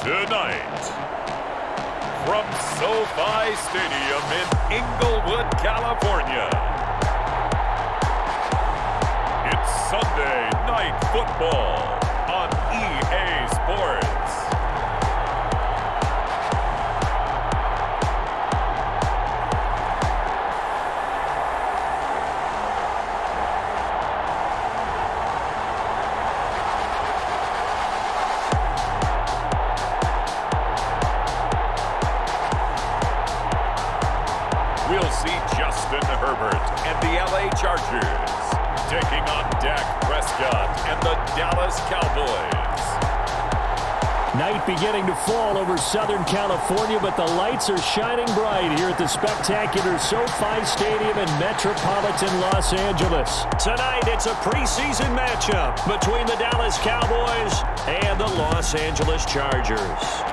Tonight, from SoFi Stadium in Inglewood, California, it's Sunday Night Football on EA Sports. We'll see Justin Herbert and the LA Chargers taking on Dak Prescott and the Dallas Cowboys. Night beginning to fall over Southern California, but the lights are shining bright here at the spectacular SoFi Stadium in metropolitan Los Angeles. Tonight, it's a preseason matchup between the Dallas Cowboys and the Los Angeles Chargers.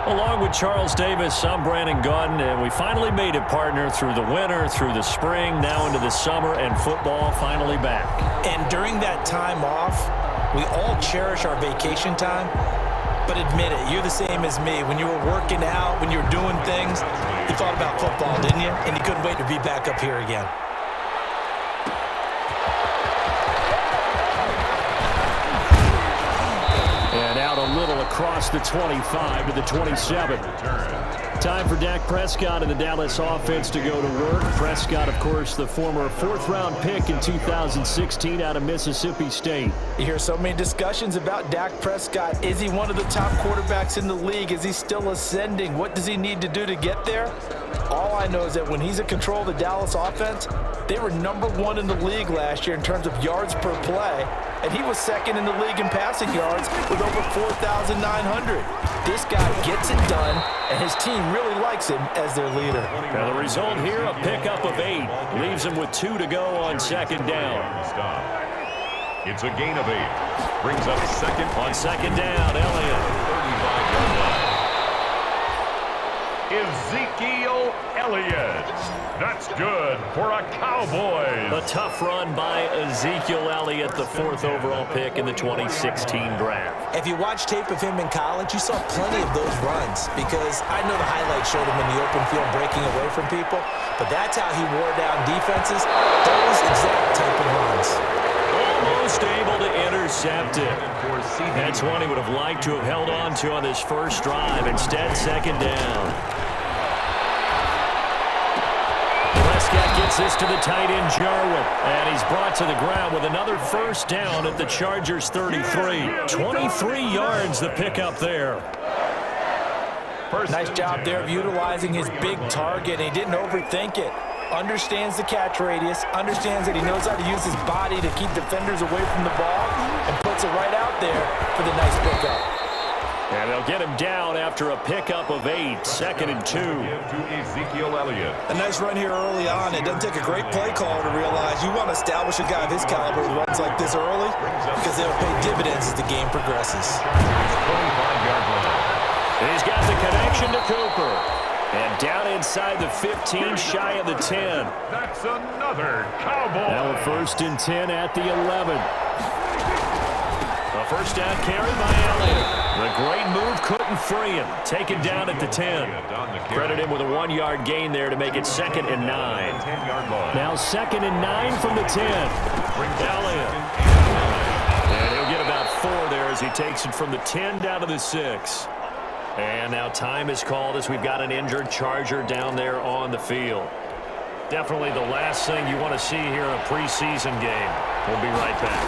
Along with Charles Davis, I'm Brandon Gunn, and we finally made it, partner, through the winter, through the spring, now into the summer, and football finally back. And during that time off, we all cherish our vacation time, but admit it, you're the same as me. When you were working out, when you were doing things, you thought about football, didn't you? And you couldn't wait to be back up here again. And out a little across the 25 to the 27. Time for Dak Prescott and the Dallas offense to go to work. Prescott, of course, the former fourth-round pick in 2016 out of Mississippi State. You hear so many discussions about Dak Prescott. Is he one of the top quarterbacks in the league? Is he still ascending? What does he need to do to get there? All I know is that when he's in control of the Dallas offense, they were #1 in the league last year in terms of yards per play, and he was second in the league in passing yards with over 4,900. This guy gets it done, and his team really likes him as their leader. Now the result here, a pickup of 8. Leaves him with 2 to go on second down. It's a gain of 8. Brings up second. On second down, Elliott. 35-yard line. Ezekiel Elliott. That's good for a Cowboys. A tough run by Ezekiel Elliott, the 4th overall pick in the 2016 draft. If you watch tape of him in college, you saw plenty of those runs because I know the highlights showed him in the open field breaking away from people, but that's how he wore down defenses, those exact type of runs. Almost able to intercept it. That's one he would have liked to have held on to on this first drive. Instead, second down. Prescott gets this to the tight end, Jarwin, and he's brought to the ground with another first down at the Chargers' 33. 23 yards the pickup there. Nice job there of utilizing his big target. He didn't overthink it. Understands the catch radius, understands that he knows how to use his body to keep defenders away from the ball, and puts it right out there for the nice pickup. And they'll get him down after a pickup of 8, 2nd and 2. To Ezekiel Elliott. A nice run here early on. It doesn't take a great play caller to realize you want to establish a guy of his caliber with runs like this early because they'll pay dividends as the game progresses. 25-yard line. He's got the connection to Cooper. And down inside the 15, shy of the 10. That's another Cowboy. Now a 1st and 10 at the 11. A first down carry by Elliott. The great move couldn't free him. Taken down at the 10. Credit him with a 1-yard gain there to make it 2nd and 9. Now 2nd and 9 from the 10. Elliott. And he'll get about 4 there as he takes it from the 10 down to the 6. And now time is called as we've got an injured Charger down there on the field. Definitely the last thing you want to see here in a preseason game. We'll be right back.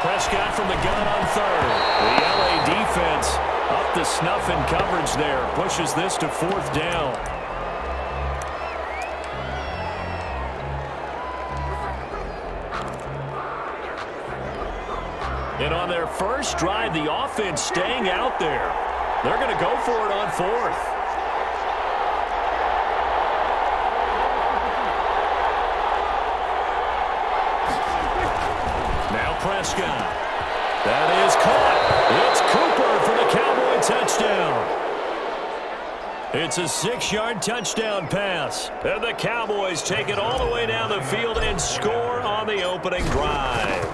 Prescott from the gun on 3rd. The LA defense up to snuff in coverage there. Pushes this to 4th down. And on their first drive, the offense staying out there. They're going to go for it on 4th. Now Prescott. That is caught. It's Cooper for the Cowboy touchdown. It's a 6-yard touchdown pass. And the Cowboys take it all the way down the field and score on the opening drive.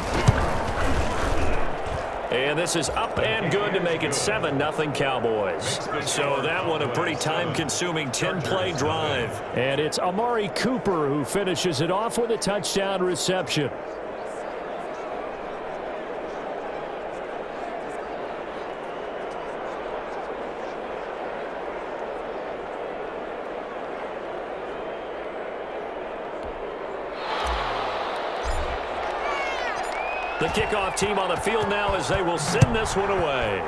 And this is up and good to make it 7-0 Cowboys. So that one a pretty time-consuming 10-play drive. And it's Amari Cooper who finishes it off with a touchdown reception. The kickoff team on the field now as they will send this one away.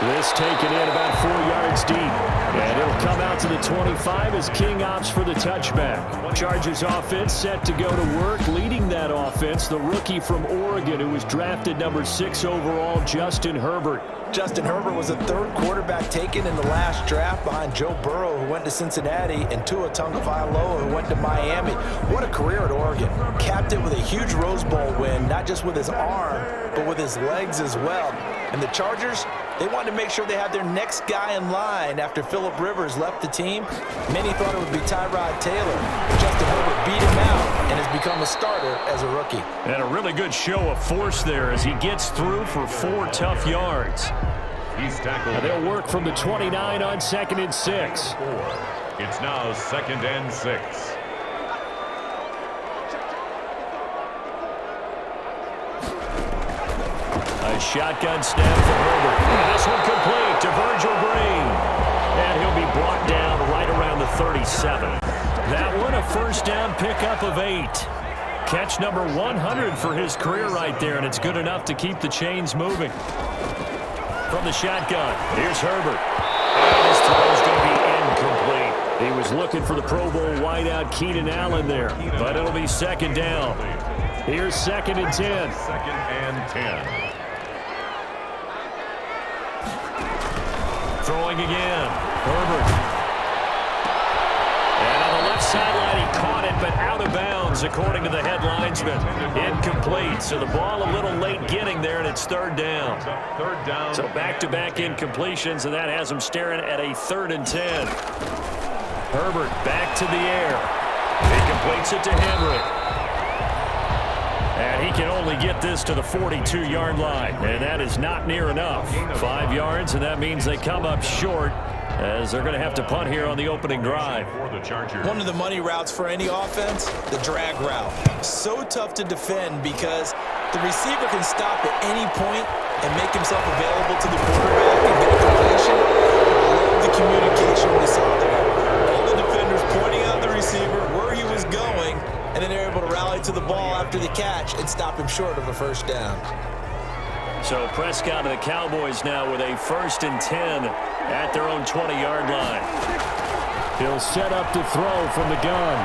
This taken in about 4 yards deep. And it'll come out to the 25 as King opts for the touchback. Chargers offense set to go to work. Leading that offense, the rookie from Oregon who was drafted number 6 overall, Justin Herbert. Justin Herbert was the 3rd quarterback taken in the last draft behind Joe Burrow, who went to Cincinnati, and Tua Tagovailoa, who went to Miami. What a career at Oregon. Capped it with a huge Rose Bowl win, not just with his arm, but with his legs as well. And the Chargers, they wanted to make sure they had their next guy in line after Phillip Rivers left the team. Many thought it would be Tyrod Taylor. Justin Herbert beat him out and has become a starter as a rookie. And a really good show of force there as he gets through for 4 tough yards. He's tackled. And they'll work from the 29 on 2nd and 6. It's now 2nd and 6. A shotgun snap for Herbert. And this one complete to Virgil Green. And he'll be brought down right around the 37. That one a first down pickup of 8. Catch number 100 for his career right there, and it's good enough to keep the chains moving. From the shotgun, here's Herbert. And his throw is going to be incomplete. He was looking for the Pro Bowl wideout Keenan Allen there, but it'll be 2nd down. Here's 2nd and 10. 2nd and 10. Throwing again. Herbert. And on the left sideline, he caught it, but out of bounds, according to the head linesman. Incomplete. So the ball a little late getting there, and it's 3rd down. 3rd down. So back-to-back incompletions, and that has him staring at a 3rd and 10. Herbert back to the air. He completes it to Henry. And he can only get this to the 42-yard line, and that is not near enough. 5 yards, and that means they come up short as they're going to have to punt here on the opening drive. One of the money routes for any offense, the drag route. So tough to defend because the receiver can stop at any point and make himself available to the quarterback and get a completion. I love the communication we saw there. All the defenders pointing out the receiver, where he was going, and then they're able to rally to the ball after the catch and stop him short of a first down. So Prescott and the Cowboys now with a 1st and 10 at their own 20-yard line. He'll set up to throw from the gun.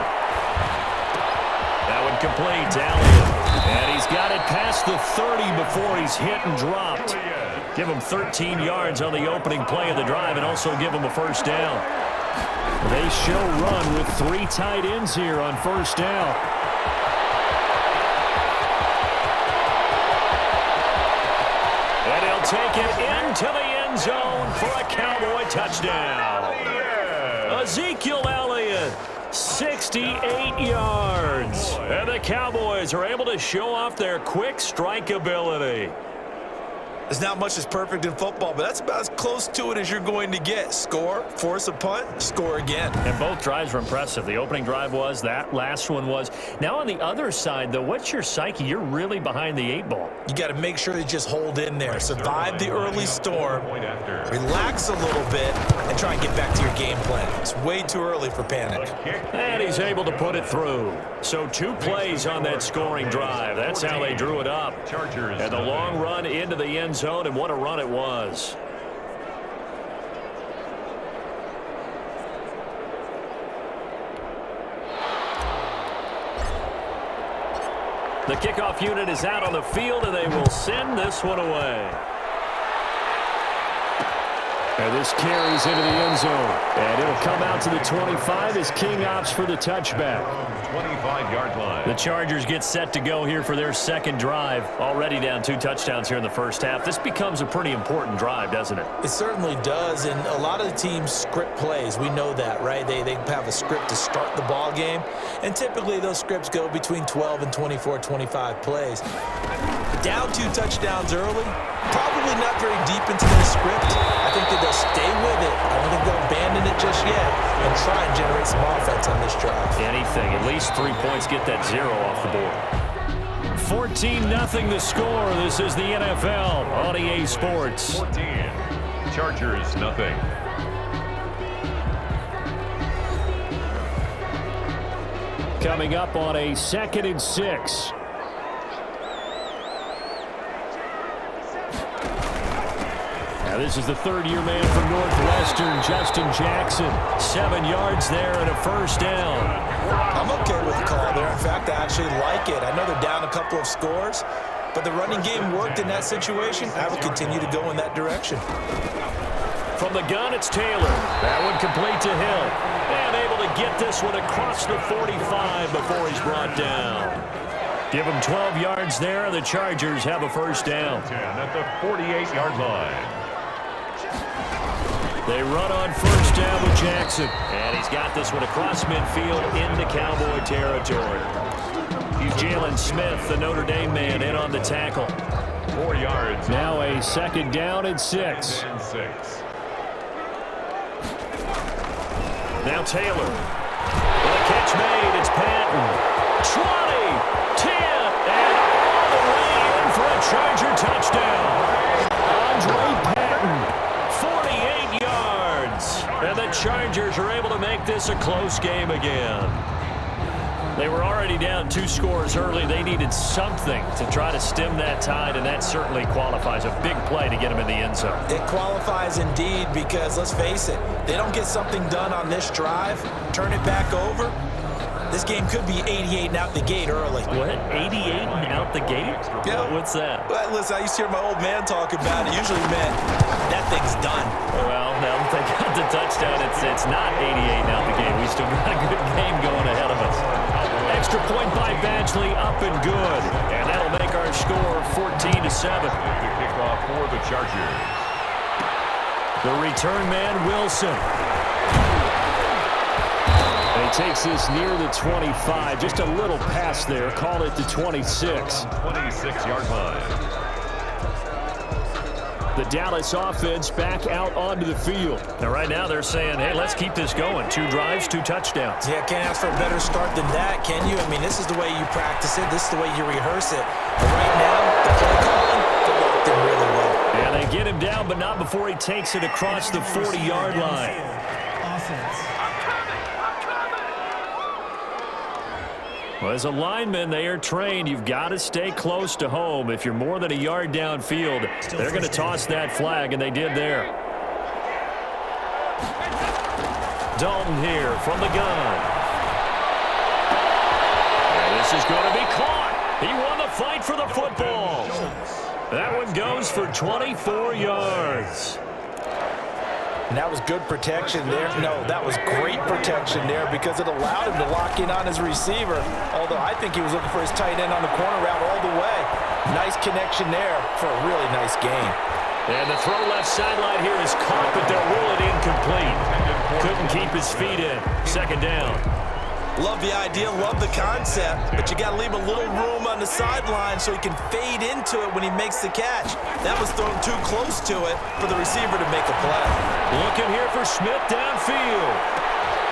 That one complete to Elliott. And he's got it past the 30 before he's hit and dropped. Give him 13 yards on the opening play of the drive and also give him a first down. They show run with 3 tight ends here on 1st down. And he'll take it into the end zone for a Cowboy touchdown. Ezekiel Elliott, 68 yards. And the Cowboys are able to show off their quick strike ability. There's not much that's perfect in football, but that's about as close to it as you're going to get. Score, force a punt, score again. And both drives were impressive. The opening drive was, that last one was. Now on the other side, though, what's your psyche? You're really behind the 8 ball. You got to make sure you just hold in there. Survive the early storm, relax a little bit, and try and get back to your game plan. It's way too early for panic. And he's able to put it through. So 2 plays on that scoring drive. That's how they drew it up. And the long run into the end zone, and what a run it was. The kickoff unit is out on the field, and they will send this one away. And this carries into the end zone. And it'll come out to the 25 as King opts for the touchback. 25-yard line. The Chargers get set to go here for their second drive. Already down 2 touchdowns here in the first half. This becomes a pretty important drive, doesn't it? It certainly does, and a lot of the teams script plays. We know that, right? They have a script to start the ball game, and typically those scripts go between 12 and 24, 25 plays. Down 2 touchdowns early, probably not very deep into their script. I think that they'll stay with it. I don't think they'll abandon it just yet and try and generate some offense on this drive. Anything. At least 3 points. Get that 0 off the board. 14-0 the score. This is the NFL on EA Sports. 14. Chargers, nothing. Coming up on a 2nd and 6. Now this is the third-year man from Northwestern, Justin Jackson. 7 yards there and a first down. I'm okay with the call there. In fact, I actually like it. I know they're down a couple of scores, but the running game worked in that situation. I would continue to go in that direction. From the gun, it's Taylor. That one complete to Hill. And able to get this one across the 45 before he's brought down. Give him 12 yards there, and the Chargers have a first down. 10 at the 48-yard line. They run on first down with Jackson. And he's got this one across midfield into Cowboy territory. Jalen Smith, the Notre Dame man, in on the tackle. 4 yards. Now a 2nd down and 6. Now Taylor. With a catch made, it's Patton. 20, 10, and all the way in for a Charger touchdown. Andre Patton. 48 yards. And the Chargers are able to make this a close game again. They were already down 2 scores early. They needed something to try to stem that tide, and that certainly qualifies. A big play to get them in the end zone. It qualifies indeed because, let's face it, they don't get something done on this drive, turn it back over, this game could be 88 and out the gate early. What? 88 and out the gate? Yeah. What's that? Well, listen, I used to hear my old man talk about it. Usually meant that thing's done. Well, now that they got the touchdown, it's not 88 and out the gate. We still got a good game going ahead of us. Extra point by Badgley, up and good. And that'll make our score 14-7. The kickoff for the Chargers. The return man, Wilson. And he takes this near the 25. Just a little pass there. Call it the 26. 26-yard line. The Dallas offense back out onto the field. Now, right now, they're saying, hey, let's keep this going. 2 drives, 2 touchdowns. Yeah, can't ask for a better start than that, can you? I mean, this is the way you practice it. This is the way you rehearse it. But right now, the play calling, they're locked in really well. Yeah, they get him down, but not before he takes it across the 40-yard line. Well, as a lineman, they are trained. You've got to stay close to home. If you're more than a yard downfield, they're going to toss that flag, and they did there. Dalton here from the gun. And this is going to be caught. He won the fight for the football. That one goes for 24 yards. And that was good protection there. No, that was great protection there because it allowed him to lock in on his receiver. Although I think he was looking for his tight end on the corner route all the way. Nice connection there for a really nice gain. And the throw left sideline here is caught, but they'll rule it incomplete. Couldn't keep his feet in. 2nd down. Love the idea, love the concept, but you got to leave a little room on the sideline so he can fade into it when he makes the catch. That was thrown too close to it for the receiver to make a play. Looking here for Smith downfield.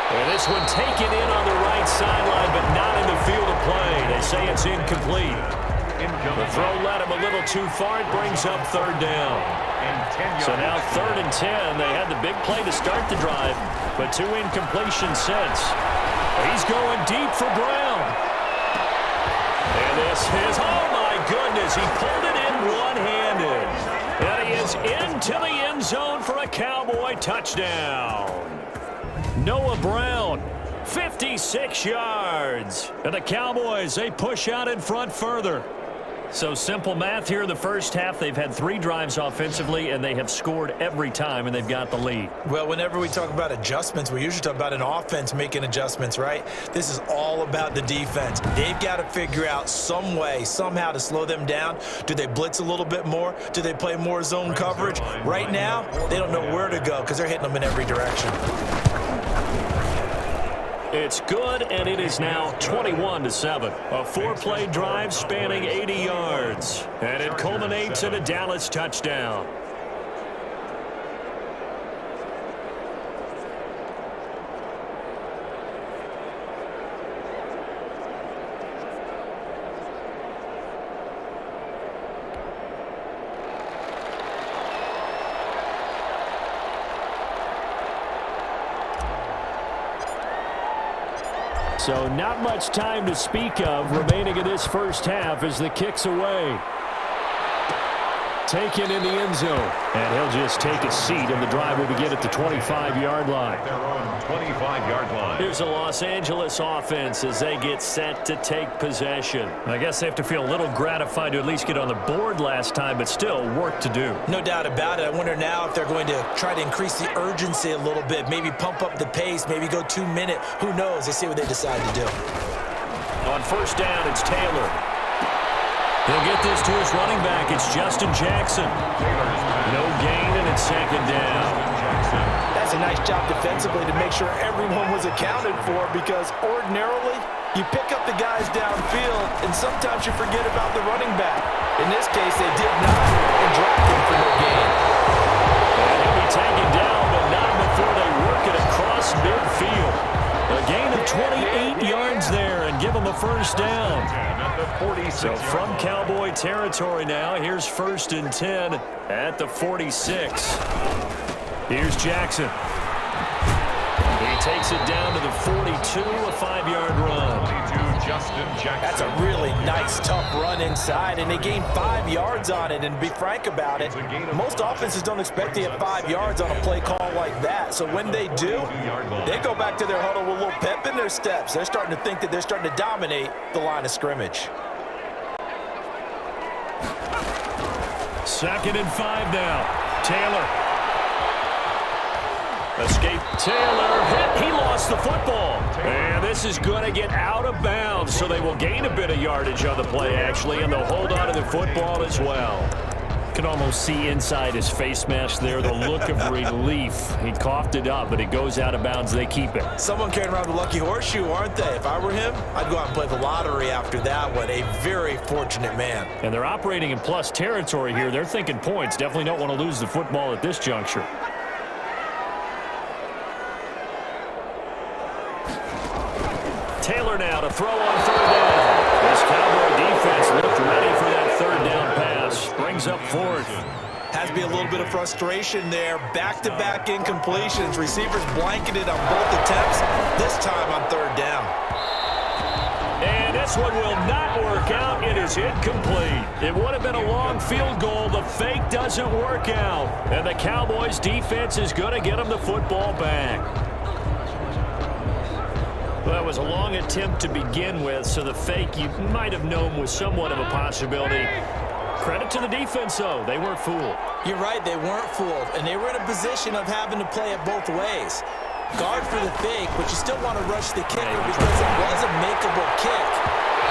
And this one taken in on the right sideline, but not in the field of play. They say it's incomplete. The throw led him a little too far. It brings up 3rd down. So now 3rd and 10. They had the big play to start the drive, but 2 incompletions since. He's going deep for Brown. And this is, oh my goodness, he pulled it in one-handed. And he is into the end zone for a Cowboy touchdown. Noah Brown, 56 yards. And the Cowboys, they push out in front further. So simple math here in the first half. They've had 3 drives offensively, and they have scored every time, and they've got the lead. Well, whenever we talk about adjustments, we usually talk about an offense making adjustments, right? This is all about the defense. They've got to figure out some way, somehow to slow them down. Do they blitz a little bit more? Do they play more zone coverage? Right now, they don't know where to go because they're hitting them in every direction. It's good, and it is now 21-7. A 4-play drive spanning 80 yards. And it culminates in a Dallas touchdown. So not much time to speak of remaining in this first half as the kick's away. Taken in the end zone. And he'll just take a seat, and the drive will begin at the 25-yard line. Their own 25-yard line. Here's the Los Angeles offense as they get set to take possession. I guess they have to feel a little gratified to at least get on the board last time, but still work to do. No doubt about it. I wonder now if they're going to try to increase the urgency a little bit, maybe pump up the pace, maybe go 2-minute. Who knows? Let's see what they decide to do. On first down, it's Taylor. He'll get this to his running back. It's Justin Jackson. No gain, and it's second down. That's a nice job defensively to make sure everyone was accounted for, because ordinarily you pick up the guys downfield and sometimes you forget about the running back. In this case, they did not and dropped him for no gain. And he'll be taken down, but not before they work it across midfield. A gain of 28 yards there and give him a first down. So from Cowboy territory now, here's 1st and 10 at the 46. Here's Jackson. He takes it down to the 42, a 5-yard run. That's a really nice, tough run inside, and they gained 5 yards on it. And to be frank about it, most offenses don't expect to get 5 yards on a play call like that. So when they do, they go back to their huddle with a little pep in their steps. They're starting to think that they're starting to dominate the line of scrimmage. 2nd and 5 now. Taylor. Escape. Taylor hit. He lost the football. And this is going to get out of bounds, so they will gain a bit of yardage on the play, actually, and they'll hold on to the football as well. Can almost see inside his face mask there the look of relief. He coughed it up, but it goes out of bounds. They keep it. Someone carrying around the lucky horseshoe, aren't they? If I were him, I'd go out and play the lottery after that one. A very fortunate man. And they're operating in plus territory here. They're thinking points. Definitely don't want to lose the football at this juncture. Taylor now to throw on 3rd down. This Cowboy defense looked ready for that 3rd down pass. Brings up 4th. Has to be a little bit of frustration there. Back-to-back incompletions. Receivers blanketed on both attempts. This time on 3rd down. And this one will not work out. It is incomplete. It would have been a long field goal. The fake doesn't work out. And the Cowboys defense is going to get them the football back. Well, that was a long attempt to begin with, so the fake you might have known was somewhat of a possibility. Credit to the defense, though. They weren't fooled. You're right, they weren't fooled, and they were in a position of having to play it both ways. Guard for the fake, but you still want to rush the kicker because it was a makeable kick.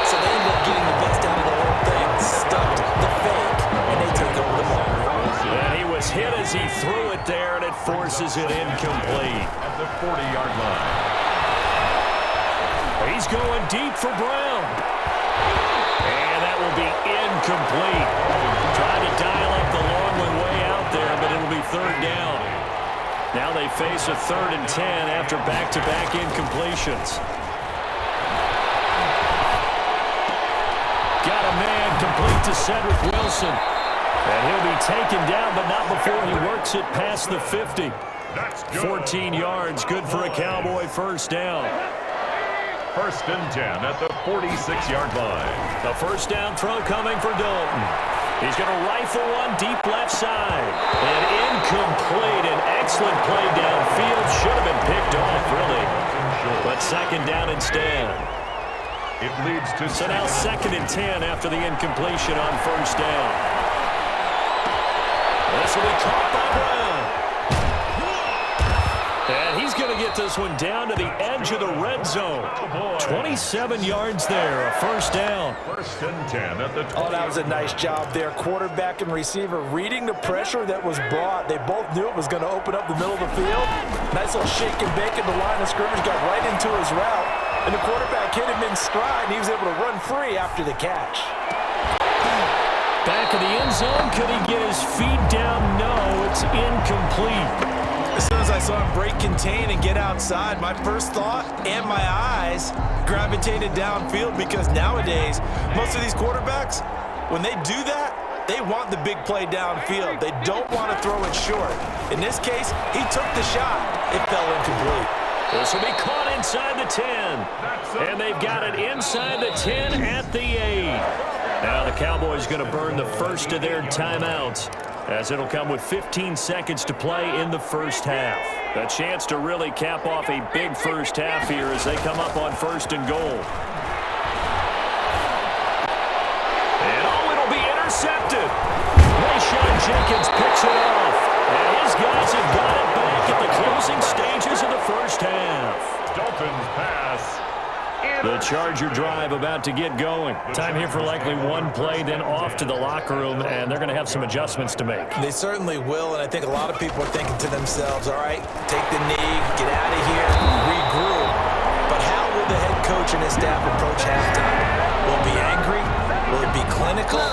So they ended up getting the best out of the whole thing. Stuffed the fake, and they take over the ball. And he was hit as he threw it there, and it forces it incomplete. At the 40-yard line. He's going deep for Brown. And that will be incomplete. Trying to dial up the long one way out there, but it'll be 3rd down. Now they face a 3rd and 10 after back-to-back incompletions. Got a man complete to Cedric Wilson. And he'll be taken down, but not before he works it past the 50. 14 yards, good for a Cowboy 1st down. 1st and 10 at the 46-yard line. The 1st down throw coming for Dalton. He's going to rifle one deep left side. And incomplete. An excellent play downfield. Should have been picked off, really. But 2nd down instead. It leads to So now 2nd and 10 after the incompletion on 1st down. This will be caught by Brown. And he's going to get this one down to the edge of the red zone. 27 yards there, a 1st down. 1st and 10 at the 20. Oh, that was a nice job there. Quarterback and receiver reading the pressure that was brought. They both knew it was going to open up the middle of the field. Nice little shake and bake at the line of scrimmage, got right into his route. And the quarterback hit him in stride, and he was able to run free after the catch. Back of the end zone. Could he get his feet down? No, it's incomplete. As soon as I saw him break contain and get outside, my first thought and my eyes gravitated downfield, because nowadays, most of these quarterbacks, when they do that, they want the big play downfield. They don't want to throw it short. In this case, he took the shot. It fell incomplete. This will be caught inside the 10. And they've got it inside the 10 at the 8. Now the Cowboys going to burn the first of their timeouts, as it'll come with 15 seconds to play in the 1st half. A chance to really cap off a big 1st half here as they come up on 1st and goal. And it'll be intercepted. Rayshon Jenkins picks it off. And his guys have got it back at the closing stages of the 1st half. Dolphins pass. The Charger drive about to get going. Time here for likely one play, then off to the locker room, and they're going to have some adjustments to make. They certainly will, and I think a lot of people are thinking to themselves, all right, take the knee, get out of here, regroup. But how will the head coach and his staff approach halftime? Will it be angry? Will it be clinical?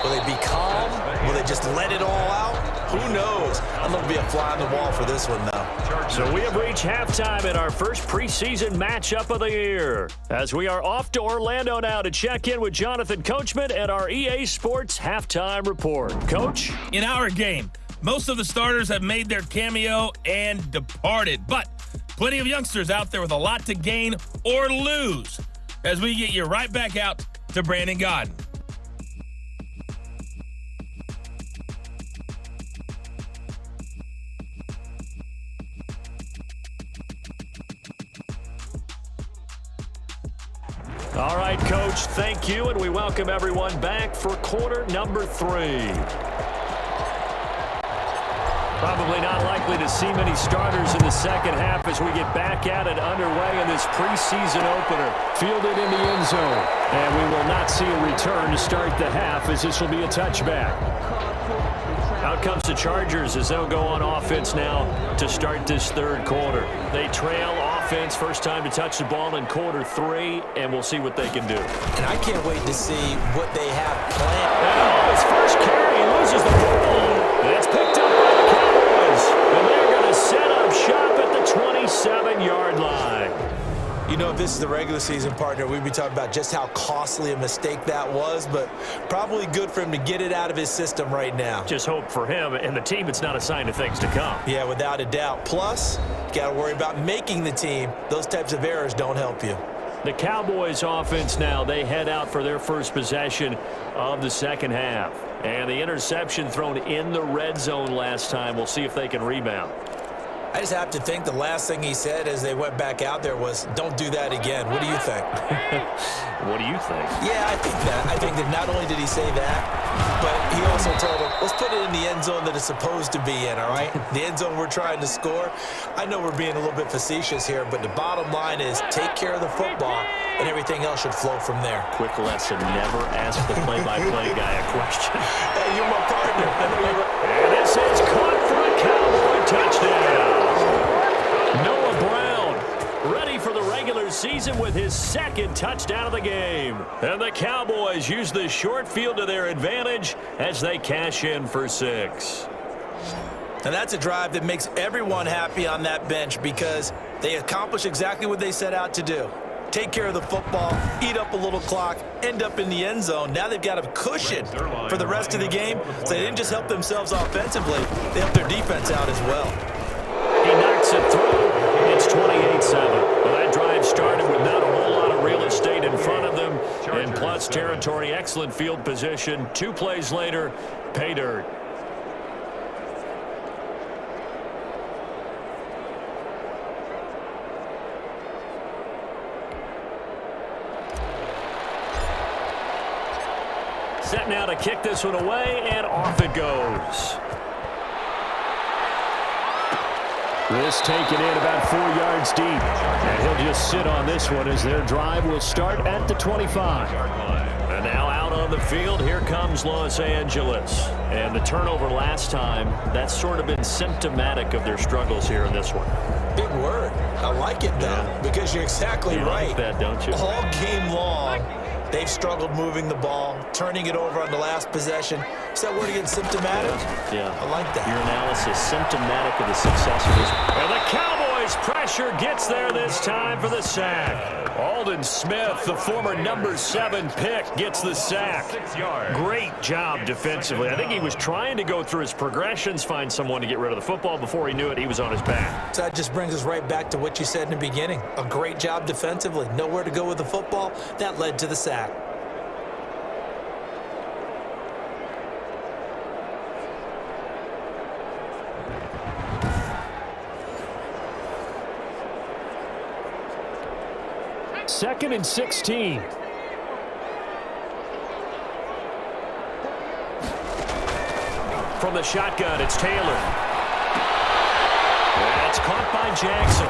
Will they be calm? Will they just let it all out? Who knows? I'm going to be a fly on the wall for this one, though. So we have reached halftime in our first preseason matchup of the year, as we are off to Orlando now to check in with Jonathan Coachman and our EA Sports halftime report. Coach? In our game, most of the starters have made their cameo and departed, but plenty of youngsters out there with a lot to gain or lose, as we get you right back out to Brandon Godden. All right, Coach, thank you, and we welcome everyone back for quarter number 3. Probably not likely to see many starters in the 2nd half as we get back at it underway in this preseason opener. Fielded in the end zone, and we will not see a return to start the half, as this will be a touchback. Out comes the Chargers as they'll go on offense now to start this 3rd quarter. They trail offense, first time to touch the ball in quarter 3, and we'll see what they can do. And I can't wait to see what they have planned. And his first carry, he loses the ball. And it's picked up by the Cowboys. And they're going to set up shop at the 27-yard line. You know, if this is the regular season, partner, we'd be talking about just how costly a mistake that was, but probably good for him to get it out of his system right now. Just hope for him and the team it's not a sign of things to come. Yeah, without a doubt. Plus, got to worry about making the team. Those types of errors don't help you. The Cowboys offense now, they head out for their first possession of the 2nd half. And the interception thrown in the red zone last time. We'll see if they can rebound. I just have to think the last thing he said as they went back out there was, don't do that again. What do you think? What do you think? Yeah, I think that. I think that not only did he say that, but he also told him, let's put it in the end zone that it's supposed to be in, all right? The end zone we're trying to score. I know we're being a little bit facetious here, but the bottom line is take care of the football, and everything else should flow from there. Quick lesson, never ask the play-by-play guy a question. Hey, you're my partner. I know you're right. And this is caught for a Cowboy touchdown. Noah Brown ready for the regular season with his 2nd touchdown of the game. And the Cowboys use the short field to their advantage as they cash in for 6. And that's a drive that makes everyone happy on that bench because they accomplish exactly what they set out to do. Take care of the football, eat up a little clock, end up in the end zone. Now they've got a cushion for the rest of the game, so they didn't just help themselves offensively, they helped their defense out as well. He knocks it through. It's 28-7. Well, that drive started with not a whole lot of real estate in front of them. In plus territory, excellent field position. 2 plays later, pay dirt. set now to kick this one away, and off it goes. This taken in about 4 yards deep. And he'll just sit on this one as their drive will start at the 25. And now out on the field, here comes Los Angeles. And the turnover last time, that's sort of been symptomatic of their struggles here in this one. Big word. I like it, though, because you're exactly right. You like that, don't you? All game long, they've struggled moving the ball, turning it over on the last possession. Is that word again, symptomatic? Yeah. I like that. Your analysis, symptomatic of the success of this. And the Cowboys pressure gets there this time for the sack. Aldon Smith, the former number 7 pick, gets the sack. Great job defensively. I think he was trying to go through his progressions, find someone to get rid of the football. Before he knew it, he was on his back. So that just brings us right back to what you said in the beginning. A great job defensively. Nowhere to go with the football. That led to the sack. Second and 16. From the shotgun, it's Taylor. That's caught by Jackson.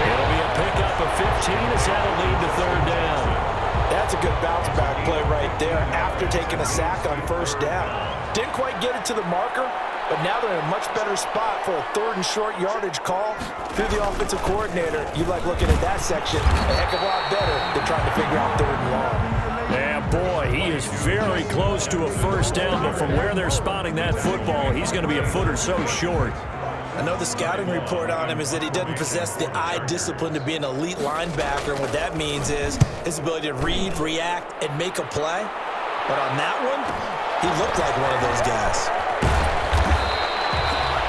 It'll be a pickup of 15 as that'll lead to third down. That's a good bounce back play right there after taking a sack on first down. Didn't quite get it to the marker, but now they're in a much better spot for a third and short yardage call through the offensive coordinator. You like looking at that section a heck of a lot better than trying to figure out third and long. Yeah, boy, he is very close to a first down, but from where they're spotting that football, he's going to be a foot or so short. I know the scouting report on him is that he doesn't possess the eye discipline to be an elite linebacker, and what that means is his ability to read, react, and make a play. But on that one, he looked like one of those guys.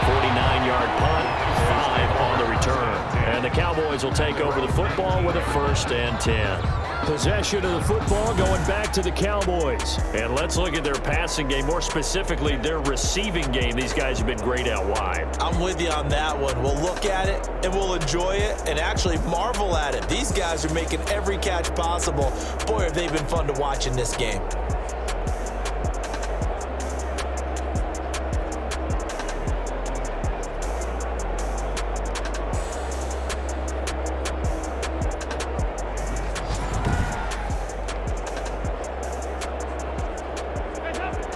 49-yard punt, 5 on the return. And the Cowboys will take over the football with a 1st and 10. Possession of the football going back to the Cowboys. And let's look at their passing game, more specifically their receiving game. These guys have been great out wide. I'm with you on that one. We'll look at it, and we'll enjoy it, and actually marvel at it. These guys are making every catch possible. Boy, have they been fun to watch in this game.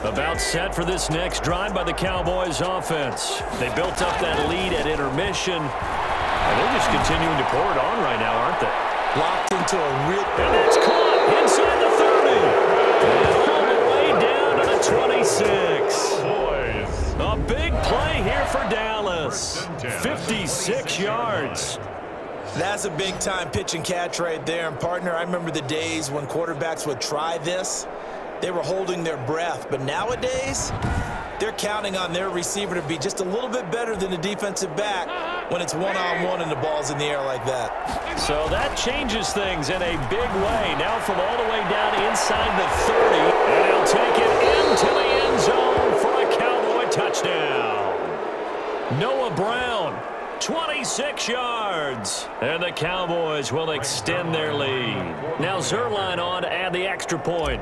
About set for this next drive by the Cowboys offense. They built up that lead at intermission, and they're just continuing to pour it on right now, aren't they? Locked into a real... And it's caught inside the 30. And all the way down to the 26. A big play here for Dallas. 56 yards. That's a big-time pitch and catch right there. And, partner, I remember the days when quarterbacks would try this. They were holding their breath. But nowadays, they're counting on their receiver to be just a little bit better than the defensive back when it's one-on-one and the ball's in the air like that. So that changes things in a big way. Now from all the way down inside the 30. And they'll take it into the end zone for a Cowboy touchdown. Noah Brown, 26 yards. And the Cowboys will extend their lead. Now Zerline on to add the extra point.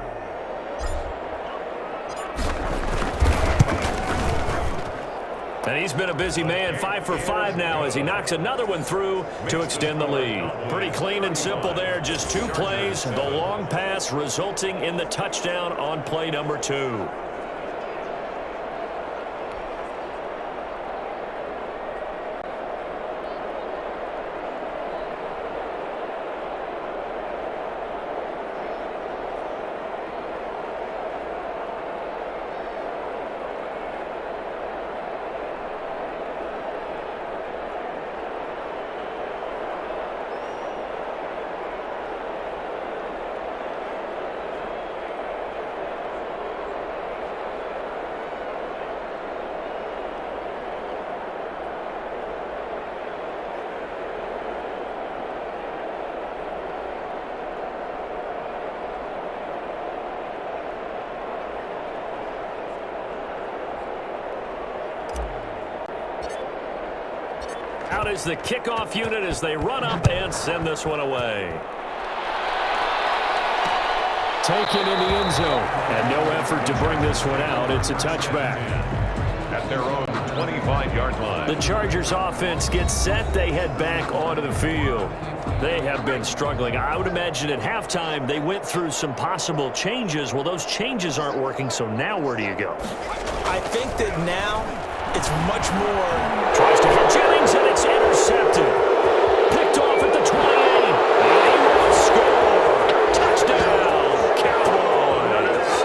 And he's been a busy man, 5 for 5 now as he knocks another one through to extend the lead. Pretty clean and simple there, just 2 plays. The long pass resulting in the touchdown on play number 2. Out is the kickoff unit as they run up and send this one away. taken in the end zone. And no effort to bring this one out. It's a touchback. At their own 25-yard line. The Chargers offense gets set. They head back onto the field. They have been struggling. I would imagine at halftime they went through some possible changes. Well, those changes aren't working, so now where do you go? I think that now it's much more. Tries to hit Jennings, and it's intercepted. Picked off at the 28. And he will score. Touchdown, Cowboys.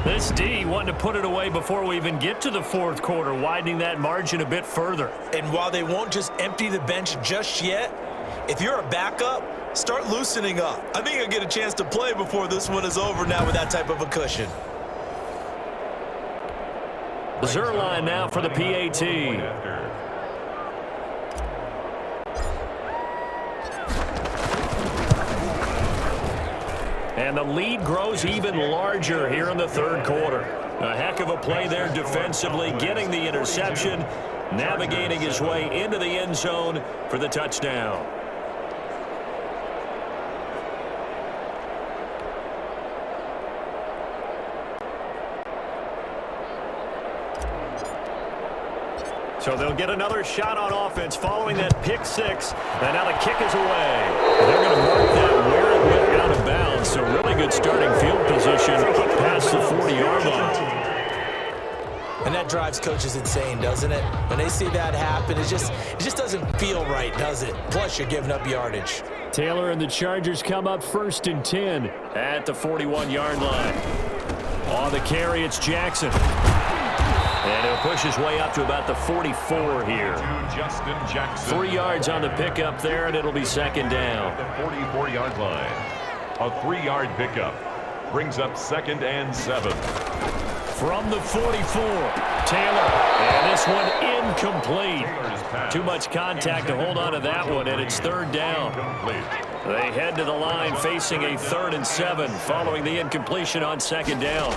This D wanting to put it away before we even get to the fourth quarter, widening that margin a bit further. And while they won't just empty the bench just yet, if you're a backup, start loosening up. I think you'll get a chance to play before this one is over now with that type of a cushion. Zerline now for the PAT. And the lead grows even larger here in the third quarter. A heck of a play there defensively, getting the interception, navigating his way into the end zone for the touchdown. So they'll get another shot on offense following that pick six. And now the kick is away. They're going to mark that where it went out of bounds. So really good starting field position past the 40-yard line. And that drives coaches insane, doesn't it? When they see that happen, it just doesn't feel right, does it? Plus, you're giving up yardage. Taylor and the Chargers come up 1st and 10 at the 41-yard line. On the carry, it's Jackson. And he'll push his way up to about the 44 here. Justin Jackson. 3 yards on the pickup there, and it'll be second down. The 44-yard line. A 3-yard pickup brings up 2nd and 7. From the 44, Taylor. And this one incomplete. Too much contact to hold on to that one, and it's 3rd down. They head to the line facing a 3rd and 7 following the incompletion on 2nd down.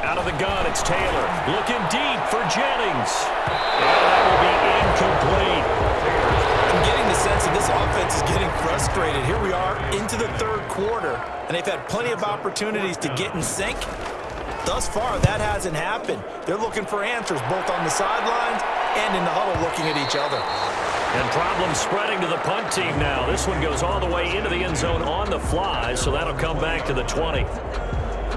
Out of the gun, it's Taylor. Looking deep for Jennings. And that will be incomplete. I'm getting the sense that this offense is getting frustrated. Here we are into the third quarter, and they've had plenty of opportunities to get in sync. Thus far, that hasn't happened. They're looking for answers both on the sidelines and in the huddle looking at each other. And problems spreading to the punt team now. This one goes all the way into the end zone on the fly, so that'll come back to the 20.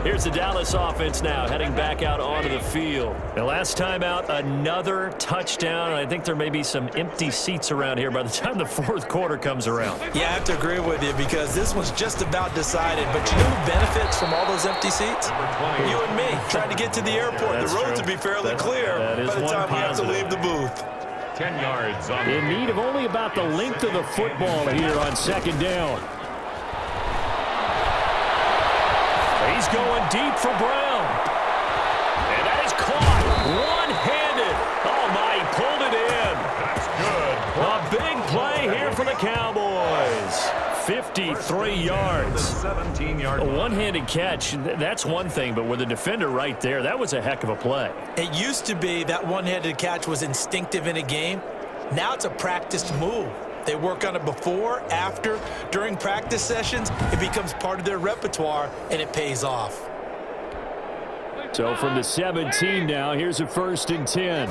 Here's the Dallas offense now heading back out onto the field. The last time out, another touchdown. I think there may be some empty seats around here by the time the fourth quarter comes around. Yeah, I have to agree with you because this one's just about decided. But you know who benefits from all those empty seats? You and me, trying to get to the airport. The roads would be fairly clear by the time we have to leave the booth. 10 yards on. In need of only about the length of the football here on 2nd down. He's going deep for Brown. And that is caught. One-handed. Oh, my, he pulled it in. That's good. A big play here for the Cowboys. 53 yards. 17-yard. A one-handed catch, that's one thing, but with a defender right there, that was a heck of a play. It used to be that one-handed catch was instinctive in a game. Now it's a practiced move. They work on it before, after, during practice sessions. It becomes part of their repertoire, and it pays off. So from the 17 now, here's a 1st and 10.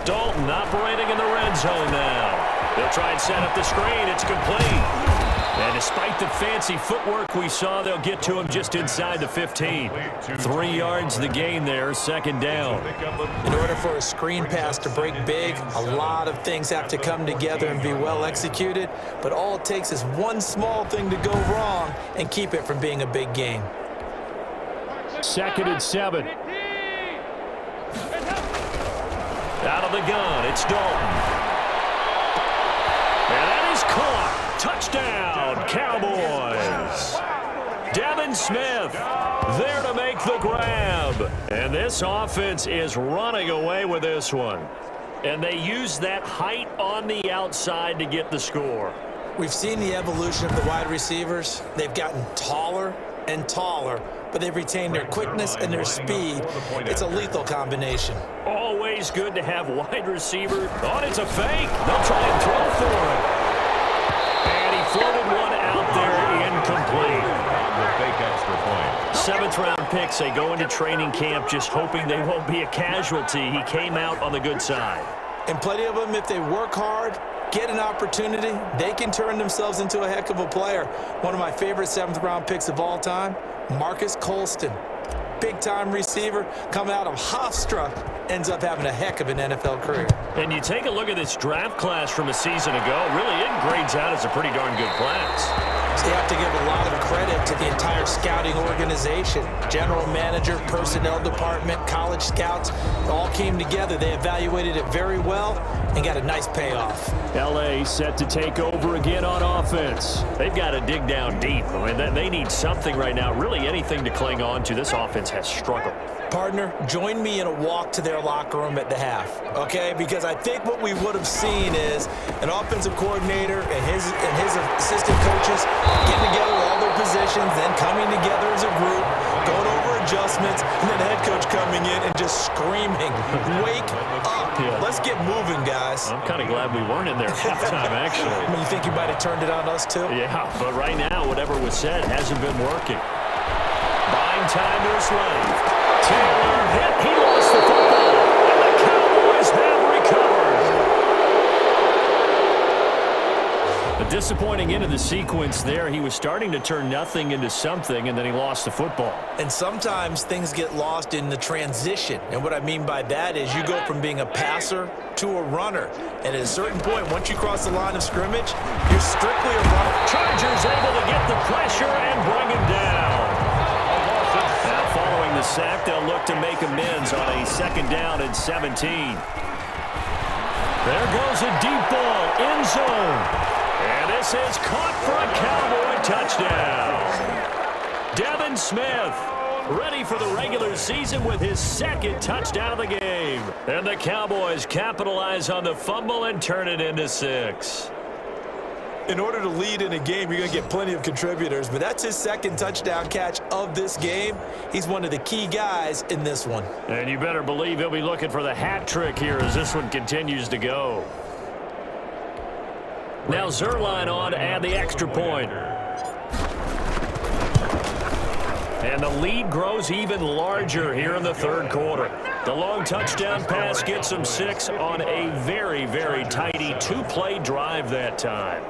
Dalton operating in the red zone now. They'll try and set up the screen. It's complete. And despite the fancy footwork we saw, they'll get to him just inside the 15. 3 yards the gain there, 2nd down. In order for a screen pass to break big, a lot of things have to come together and be well executed. But all it takes is one small thing to go wrong and keep it from being a big game. 2nd and 7. Out of the gun, it's Dalton. And that is caught. Touchdown, Cowboys. Devin Smith there to make the grab. And this offense is running away with this one. And they use that height on the outside to get the score. We've seen the evolution of the wide receivers. They've gotten taller and taller, but they've retained their quickness and their speed. It's a lethal combination. Always good to have wide receiver. Oh, it's a fake. They'll try and throw for it. And he floated one out 7th-round picks. They go into training camp just hoping they won't be a casualty. He came out on the good side. And plenty of them, if they work hard, get an opportunity, they can turn themselves into a heck of a player. One of my favorite 7th-round picks of all time, Marcus Colston. Big-time receiver, coming out of Hofstra, ends up having a heck of an NFL career. And you take a look at this draft class from a season ago, really it grades out as a pretty darn good class. So you have to give a lot of credit to the entire scouting organization. General manager, personnel department, college scouts, all came together. They evaluated it very well and got a nice payoff. L.A. set to take over again on offense. They've got to dig down deep. I mean, they need something right now, really anything to cling on to. This offense has struggled. Partner, join me in a walk to their locker room at the half, okay? Because I think what we would have seen is an offensive coordinator and his assistant coaches getting together with all their positions, then coming together as a group, going over adjustments, and then the head coach coming in and just screaming, wake up. Yeah. Let's get moving, guys. I'm kind of glad we weren't in there at halftime, actually. I mean, you think you might have turned it on us, too? Yeah, but right now, whatever was said hasn't been working. Buying time to his left. Taylor hit. He lost the football. And the Cowboys have recovered. A disappointing end of the sequence there. He was starting to turn nothing into something, and then he lost the football. And sometimes things get lost in the transition. And what I mean by that is you go from being a passer to a runner. And at a certain point, once you cross the line of scrimmage, you're strictly a runner. Chargers able to get the pressure and bring him down. Now following the sack, they'll look to make amends on a 2nd down and 17. There goes a deep ball, end zone. And this is caught for a Cowboy touchdown. Devin Smith ready for the regular season with his 2nd touchdown of the game. And the Cowboys capitalize on the fumble and turn it into 6. In order to lead in a game, you're going to get plenty of contributors, but that's his 2nd touchdown catch of this game. He's one of the key guys in this one. And you better believe he'll be looking for the hat trick here as this one continues to go. Now Zerline on to add the extra point. And the lead grows even larger here in the 3rd quarter. The long touchdown pass gets them 6 on a very, very tidy 2-play drive that time.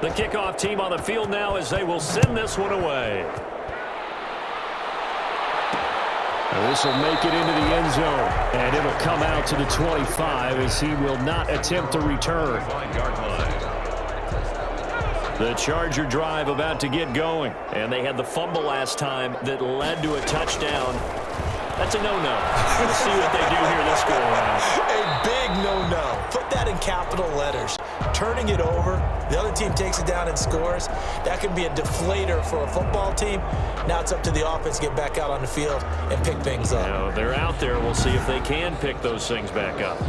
The kickoff team on the field now as they will send this one away. This will make it into the end zone, and it'll come out to the 25 as he will not attempt to return. The Charger drive about to get going, and they had the fumble last time that led to a touchdown. That's a no-no. Let's see what they do here this go around. A big no-no. Put that in capital letters. Turning it over, the other team takes it down and scores. That can be a deflator for a football team. Now it's up to the offense to get back out on the field and pick things up. Now, they're out there. We'll see if they can pick those things back up.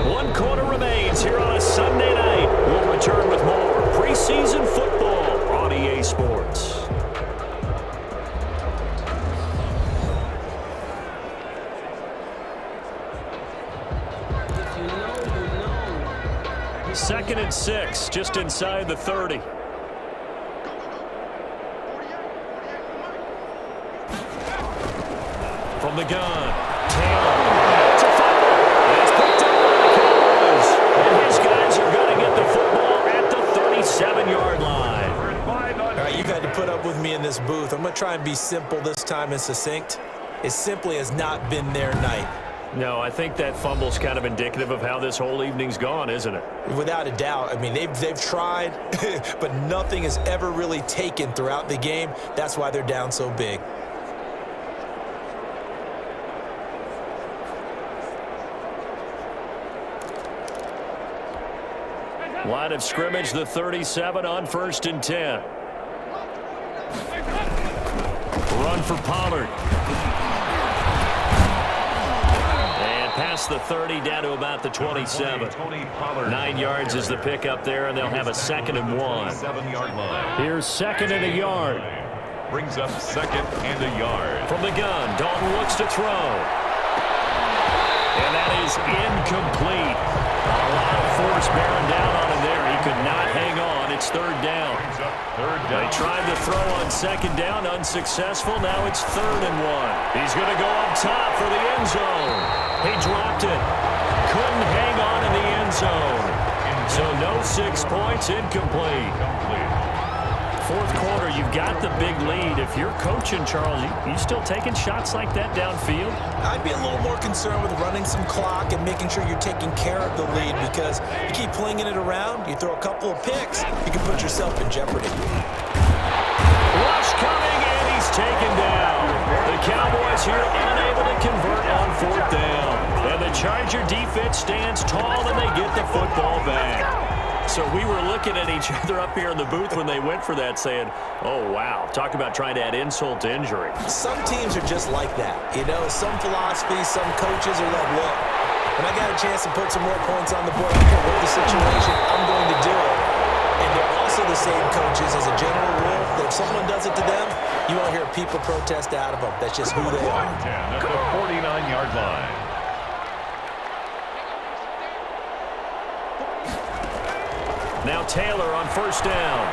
One quarter remains here on a Sunday night. We'll return with more preseason football on EA Sports. Second and 6, just inside the 30. From the gun, Taylor. It's a fumble. It's picked up by the Cowboys. And his guys are going to get the football at the 37-yard line. All right, you've had to put up with me in this booth. I'm going to try and be simple this time and succinct. It simply has not been their night. No, I think that fumble's kind of indicative of how this whole evening's gone, isn't it? Without a doubt. I mean, they've tried, but nothing is ever really taken throughout the game. That's why they're down so big. Line of scrimmage, the 37 on 1st and 10. Run for Pollard. past the 30 down to about the 27. 9 yards is the pickup there, and they'll have a 2nd and 1. 7-yard line. Here's 2nd and a yard. Brings up 2nd and a yard. From the gun, Dalton looks to throw. And that is incomplete. A lot of force bearing down on him there. He could not hang on. It's 3rd down. They tried to throw on 2nd down, unsuccessful. Now it's 3rd and 1. He's going to go up top for the end zone. He dropped it. Couldn't hang on in the end zone. So no 6 points, incomplete. 4th quarter, you've got the big lead. If you're coaching, Charles, you still taking shots like that downfield? I'd be a little more concerned with running some clock and making sure you're taking care of the lead, because you keep flinging it around, you throw a couple of picks, you can put yourself in jeopardy. Rush coming, and he's taken down. The Cowboys here unable to convert on 4th down. And the Charger defense stands tall, and they get the football back. So we were looking at each other up here in the booth when they went for that, saying, oh, wow, talk about trying to add insult to injury. Some teams are just like that. You know, some philosophies, some coaches are like, look, when I got a chance to put some more points on the board, I don't care what the situation, I'm going to do it. And they're also the same coaches as a general rule, that if someone does it to them, you won't hear people protest out of them. That's just who they are. At the 49-yard line. Now Taylor on 1st down.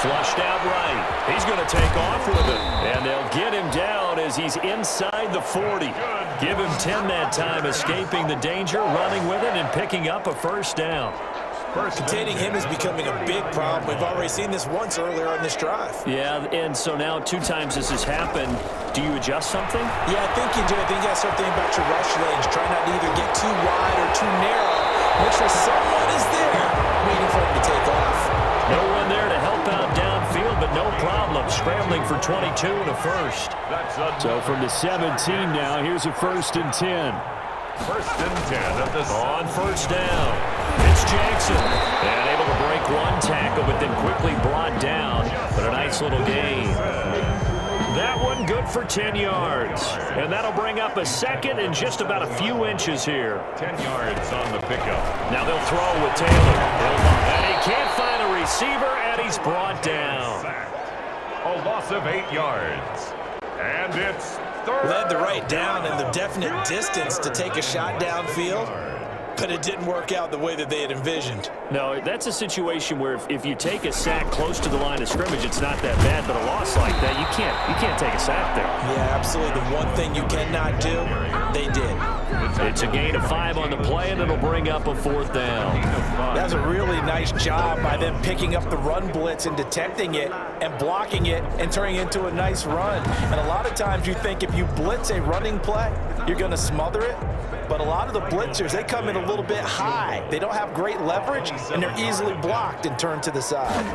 Flushed out right. He's going to take off with it. And they'll get him down as he's inside the 40. Give him 10 that time, escaping the danger, running with it, and picking up a 1st down. Containing him is becoming a big problem. We've already seen this once earlier on this drive. Yeah, and so now 2 times this has happened. Do you adjust something? Yeah, I think you do. I think you got to start thinking about your rush lanes. Try not to either get too wide or too narrow. Make sure someone is there waiting for him to take off. No one there to help out downfield, but no problem. Scrambling for 22 and a 1st. So from the 17 now, here's a 1st and 10. 1st and 10 at the on 1st down. It's Jackson. And able to break 1 tackle, but then quickly brought down. But a nice little gain. That one good for 10 yards. And that'll bring up a 2nd and just about a few inches here. 10 yards on the pickup. Now they'll throw with Taylor. And he can't find a receiver, and he's brought down. A loss of 8 yards. And it's 3rd. Led the right down and the definite distance to take a shot downfield, but it didn't work out the way that they had envisioned. No, that's a situation where if you take a sack close to the line of scrimmage, it's not that bad, but a loss like that, you can't take a sack there. Yeah, absolutely. The one thing you cannot do, they did. It's a gain of 5 on the play, and it'll bring up a 4th down. That's a really nice job by them picking up the run blitz and detecting it and blocking it and turning it into a nice run. And a lot of times you think if you blitz a running play, you're going to smother it. But a lot of the blitzers, they come in a little bit high. They don't have great leverage, and they're easily blocked and turned to the side.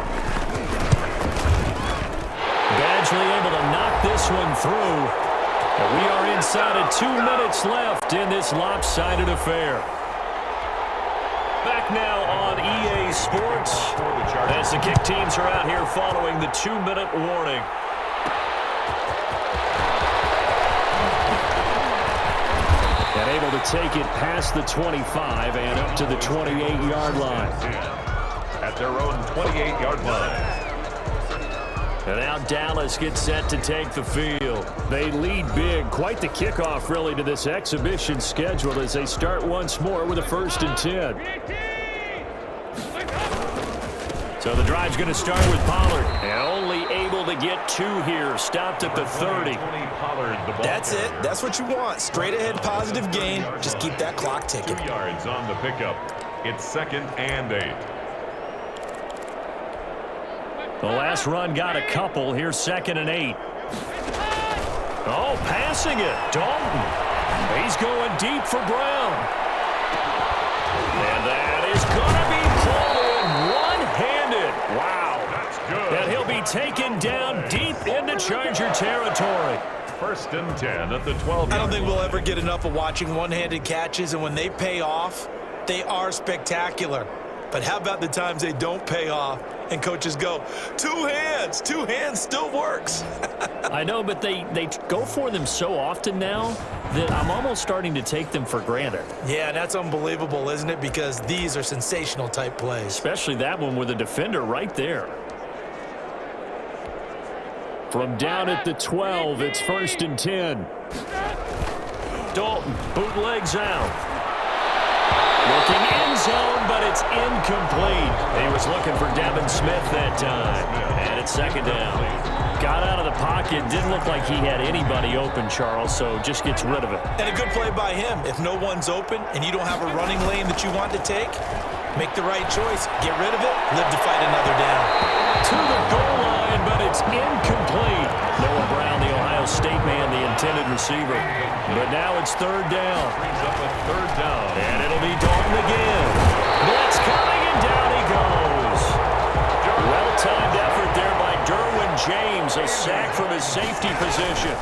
Badgley able to knock this one through. And we are inside of 2 minutes left in this lopsided affair. Back now on EA Sports as the kick teams are out here following the 2-minute warning. And able to take it past the 25 and up to the 28-yard line. At their own 28-yard line. And now Dallas gets set to take the field. They lead big. Quite the kickoff, really, to this exhibition schedule as they start once more with a 1st and 10. So the drive's going to start with Pollard. And only able to get 2 here. Stopped at the 30. That's it. That's what you want. Straight ahead positive gain. Just keep that clock ticking. 2 yards on the pickup. It's 2nd and 8. The last run got a couple. Here's 2nd and 8. Oh, passing it. Dalton. He's going deep for Brown. And that is going to be pulled in one-handed. Wow. That's good. And he'll be taken down deep into Charger territory. 1st and 10 at the 12. I don't think we'll ever get enough of watching one-handed catches, and when they pay off, they are spectacular. But how about the times they don't pay off And coaches go, two hands still works. I know, but they go for them so often now that I'm almost starting to take them for granted. Yeah, that's unbelievable, isn't it? Because these are sensational type plays. Especially that one with a defender right there. From down at the 12, it's 1st and 10. Dalton bootlegs out. Looking end zone, but it's incomplete. He was looking for Devin Smith that time. And it's 2nd down. Got out of the pocket. Didn't look like he had anybody open, Charles, so just gets rid of it. And a good play by him. If no one's open and you don't have a running lane that you want to take, make the right choice. Get rid of it. Live to fight another down. To the goal line, but it's incomplete. Noah Brown, the Ohio State man, the intended receiver. But now it's 3rd down. And it'll be Dalton again. Blitz coming, and down he goes. Well-timed effort there by Derwin James. A sack from his safety position.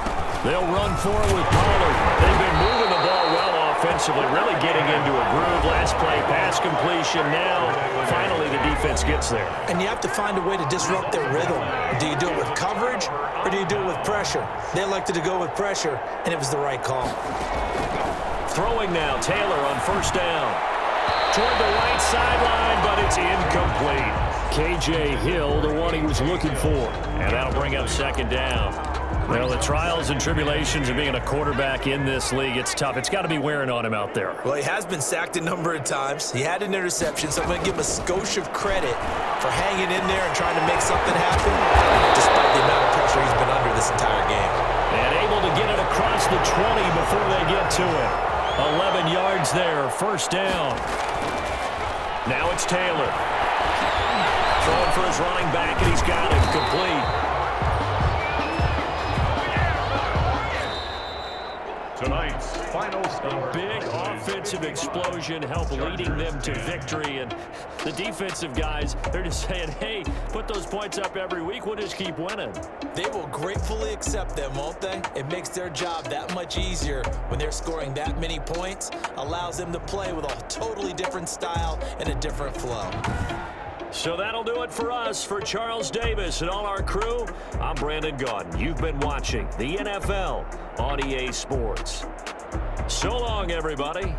They'll run forward with Pollard. They've been moving the ball well offensively, really getting into a groove. Last play, pass completion. Now, finally, the defense gets there. And you have to find a way to disrupt their rhythm. Do you do it with coverage, or do you do it with pressure? They elected to go with pressure, and it was the right call. Throwing now, Taylor on 1st down. Toward the right sideline, but it's incomplete. K.J. Hill, the one he was looking for. And that'll bring up 2nd down. Well, the trials and tribulations of being a quarterback in this league, it's tough. It's got to be wearing on him out there. Well, he has been sacked a number of times. He had an interception, so I'm going to give him a skosh of credit for hanging in there and trying to make something happen, despite the amount of pressure he's been under this entire game. And able to get it across the 20 before they get to it. 11 yards there, 1st down. Now it's Taylor. Throwing for his running back, and he's got it complete. Tonight's final score. A big offensive explosion helped leading them to victory. And the defensive guys, they're just saying, hey, put those points up every week. We'll just keep winning. They will gratefully accept them, won't they? It makes their job that much easier when they're scoring that many points. Allows them to play with a totally different style and a different flow. So that'll do it for us. For Charles Davis and all our crew, I'm Brandon Gaudin. You've been watching the NFL on EA Sports. So long, everybody.